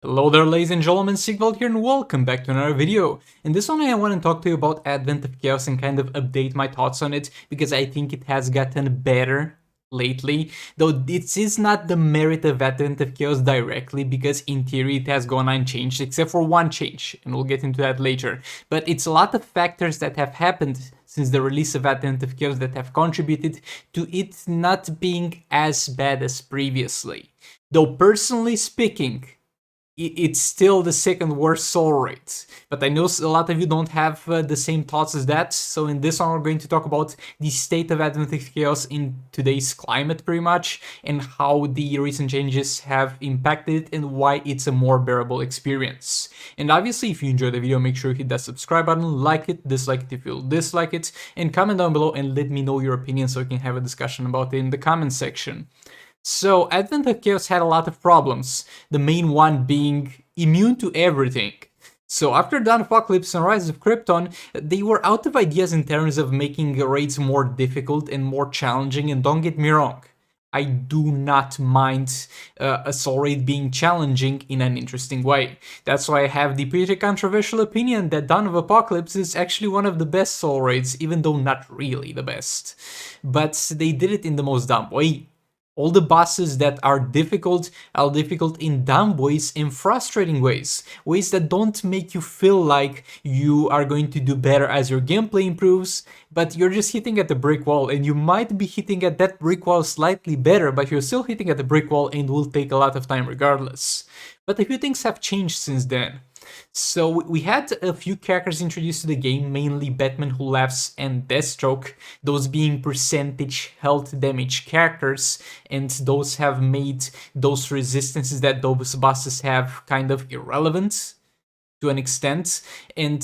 Hello there, ladies and gentlemen, Sigvald here and welcome back to another video. In this one I want to talk to you about Advent of Chaos and kind of update my thoughts on it, because I think it has gotten better lately, though this is not the merit of Advent of Chaos directly, because in theory it has gone unchanged except for one change, and we'll get into that later. But it's a lot of factors that have happened since the release of Advent of Chaos that have contributed to it not being as bad as previously. Though personally speaking, it's still the second worst soul rate. But I know a lot of you don't have the same thoughts as that, so in this one we're going to talk about the state of Advent of Chaos in today's climate pretty much, and how the recent changes have impacted it and why it's a more bearable experience. And obviously if you enjoyed the video, make sure you hit that subscribe button, like it, dislike it if you dislike it, and comment down below and let me know your opinion so we can have a discussion about it in the comment section. So Advent of Chaos had a lot of problems, the main one being immune to everything. So after Dawn of Apocalypse and Rise of Krypton, they were out of ideas in terms of making raids more difficult and more challenging, and don't get me wrong, I do not mind a soul raid being challenging in an interesting way. That's why I have the pretty controversial opinion that Dawn of Apocalypse is actually one of the best soul raids, even though not really the best. But they did it in the most dumb way. All the bosses that are difficult in dumb ways and frustrating ways. Ways that don't make you feel like you are going to do better as your gameplay improves, but you're just hitting at the brick wall, and you might be hitting at that brick wall slightly better, but you're still hitting at the brick wall and will take a lot of time regardless. But a few things have changed since then. So we had a few characters introduced to the game, mainly Batman Who Laughs and Deathstroke, those being percentage health damage characters, and those have made those resistances that those bosses have kind of irrelevant to an extent. And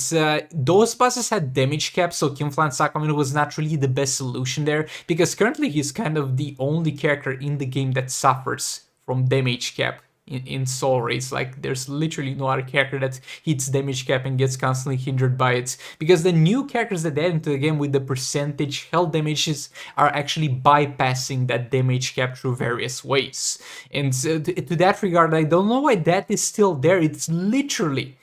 those bosses had damage caps, so Kim Flanz Aquaman was not really the best solution there, because currently he's kind of the only character in the game that suffers from damage cap in soul raids. Like, there's literally no other character that hits damage cap and gets constantly hindered by it, because the new characters that they add into the game with the percentage health damages are actually bypassing that damage cap through various ways. And to that regard, I don't know why that is still there. It's literally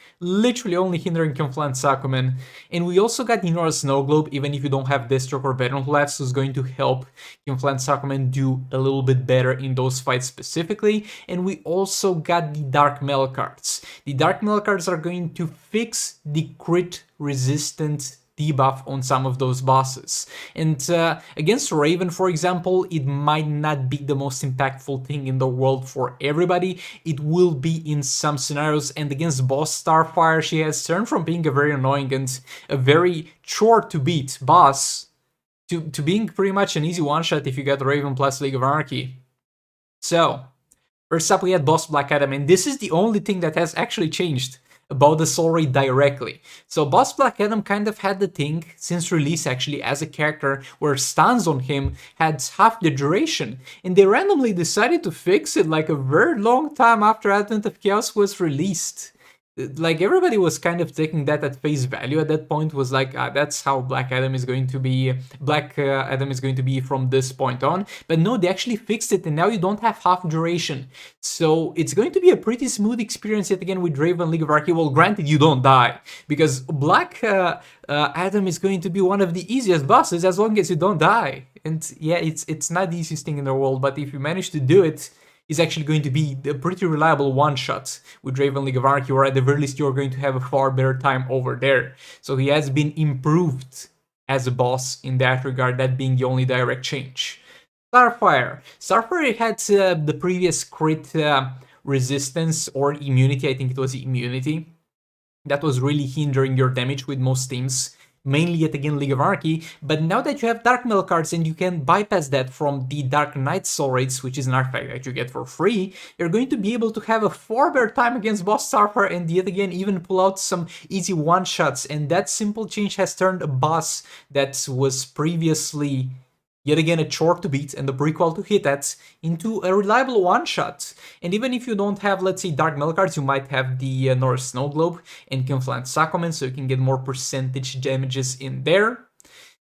only hindering Kim Flanz Aquaman. And we also got Inora Snow Globe, even if you don't have Deathstroke or Venom Laughs, who's going to help Kim Flanz Aquaman do a little bit better in those fights specifically. And we also got the Dark Metal cards. The Dark Metal cards are going to fix the crit resistant debuff on some of those bosses. And against Raven, for example, it might not be the most impactful thing in the world for everybody. It will be in some scenarios, and against Boss Starfire, she has turned from being a very annoying and a very short to beat boss to being pretty much an easy one-shot if you get Raven plus League of Anarchy. So, first up we had Boss Black Adam, and this is the only thing that has actually changed about the soul raid directly. So Boss Black Adam kind of had the thing since release actually as a character where stuns on him had half the duration, and they randomly decided to fix it like a very long time after Advent of Chaos was released. Like, everybody was kind of taking that at face value at that point, was like, that's how Black Adam is going to be from this point on. But no, they actually fixed it, and now you don't have half duration. So it's going to be a pretty smooth experience yet again with Raven League of Anarchy. Well, granted, you don't die, because Black Adam is going to be one of the easiest bosses as long as you don't die. And yeah, it's not the easiest thing in the world, but if you manage to do it, is actually going to be a pretty reliable one-shot with Raven League of Anarchy, or at the very least you're going to have a far better time over there. So he has been improved as a boss in that regard, that being the only direct change. Starfire had the previous crit resistance or immunity, I think it was immunity, that was really hindering your damage with most teams, mainly yet again League of Anarchy. But now that you have Dark Metal cards and you can bypass that from the Dark Knight soul raids, which is an artifact that you get for free, you're going to be able to have a far better time against Boss Starfire, and yet again even pull out some easy one-shots. And that simple change has turned a boss that was previously yet again a chore to beat and a brick wall to hit at into a reliable one-shot. And even if you don't have, let's say, Dark Metal cards, you might have the North Snow Globe and Kim Flanz Aquaman, so you can get more percentage damages in there.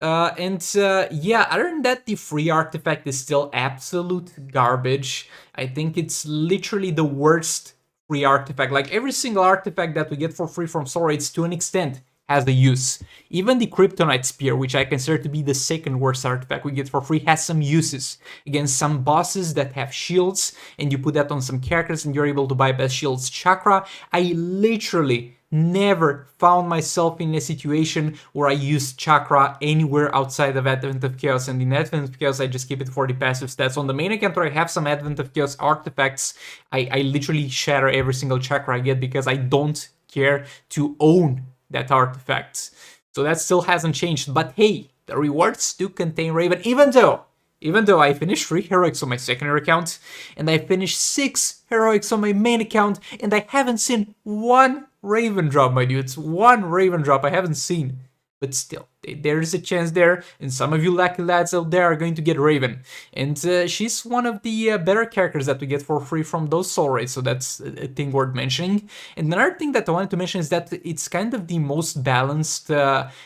Yeah, other than that, the free artifact is still absolute garbage. I think it's literally the worst free artifact. Like every single artifact that we get for free from Soul Raids to an extent has a use. Even the Kryptonite Spear, which I consider to be the second worst artifact we get for free, has some uses against some bosses that have shields, and you put that on some characters and you're able to bypass shields chakra. I literally never found myself in a situation where I used chakra anywhere outside of Advent of Chaos, and in Advent of Chaos I just keep it for the passive stats. On the main account where I have some Advent of Chaos artifacts, I literally shatter every single chakra I get because I don't care to own that artifact. So that still hasn't changed, but hey, the rewards do contain Raven, even though I finished 3 heroics on my secondary account, and I finished 6 heroics on my main account, and I haven't seen one Raven drop, my dudes. One Raven drop I haven't seen. But still, there is a chance there, and some of you lucky lads out there are going to get Raven. And she's one of the better characters that we get for free from those Soul Raids, so that's a thing worth mentioning. And another thing that I wanted to mention is that it's kind of the most balanced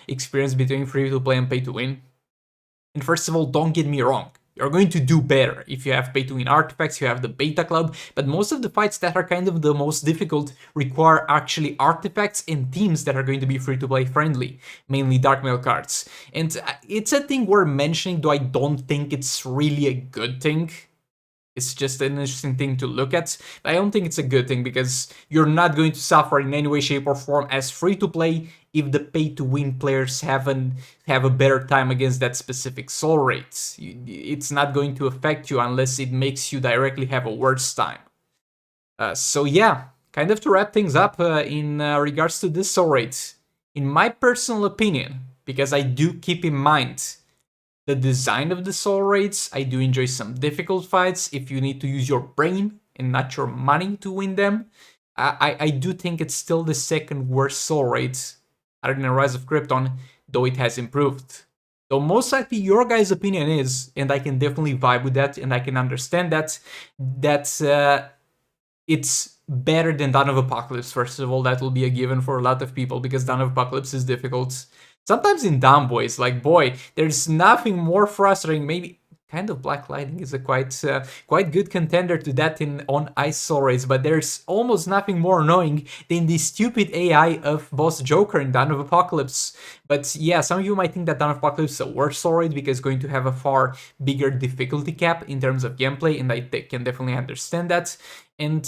experience between free-to-play and pay-to-win. And first of all, don't get me wrong. You're going to do better if you have pay-to-win artifacts, you have the beta club, but most of the fights that are kind of the most difficult require actually artifacts and teams that are going to be free-to-play friendly, mainly Dark Mail cards. And it's a thing worth mentioning, though I don't think it's really a good thing. It's just an interesting thing to look at. But I don't think it's a good thing because you're not going to suffer in any way, shape, or form as free-to-play if the pay-to-win players have a better time against that specific soul rate. It's not going to affect you unless it makes you directly have a worse time. So yeah, kind of to wrap things up in regards to this soul rate. In my personal opinion, because I do keep in mind the design of the soul raids, I do enjoy some difficult fights if you need to use your brain and not your money to win them. I do think it's still the second worst soul raid other than Rise of Krypton, though it has improved. Though most likely your guys' opinion is, and I can definitely vibe with that and I can understand that it's better than Dawn of Apocalypse. First of all, that will be a given for a lot of people because Dawn of Apocalypse is difficult. Sometimes in Dawn, boys, like, boy, there's nothing more frustrating. Maybe kind of Black Lightning is a quite good contender to that on Ice Soul Raids, but there's almost nothing more annoying than the stupid AI of Boss Joker in Dawn of Apocalypse. But yeah, some of you might think that Dawn of Apocalypse is a worse Soul Raid because it's going to have a far bigger difficulty cap in terms of gameplay, and I can definitely understand that. And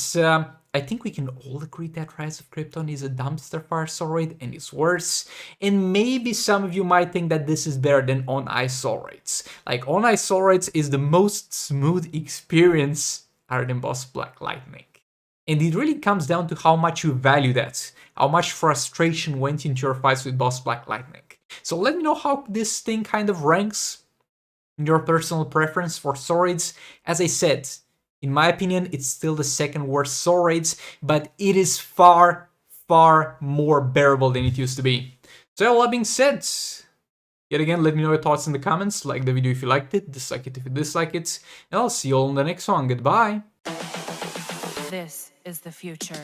I think we can all agree that Rise of Krypton is a dumpster fire Soul Raid and is worse. And maybe some of you might think that this is better than On Ice Soul Raids. Like, On Ice Soul Raids is the most smooth experience other than Boss Black Lightning. And it really comes down to how much you value that, how much frustration went into your fights with Boss Black Lightning. So let me know how this thing kind of ranks in your personal preference for Soul Raids. As I said, in my opinion, it's still the second worst Soul Raids, but it is far, far more bearable than it used to be. So all that being said, yet again, let me know your thoughts in the comments. Like the video if you liked it, dislike it if you dislike it, and I'll see you all in the next one. Goodbye. This is the future.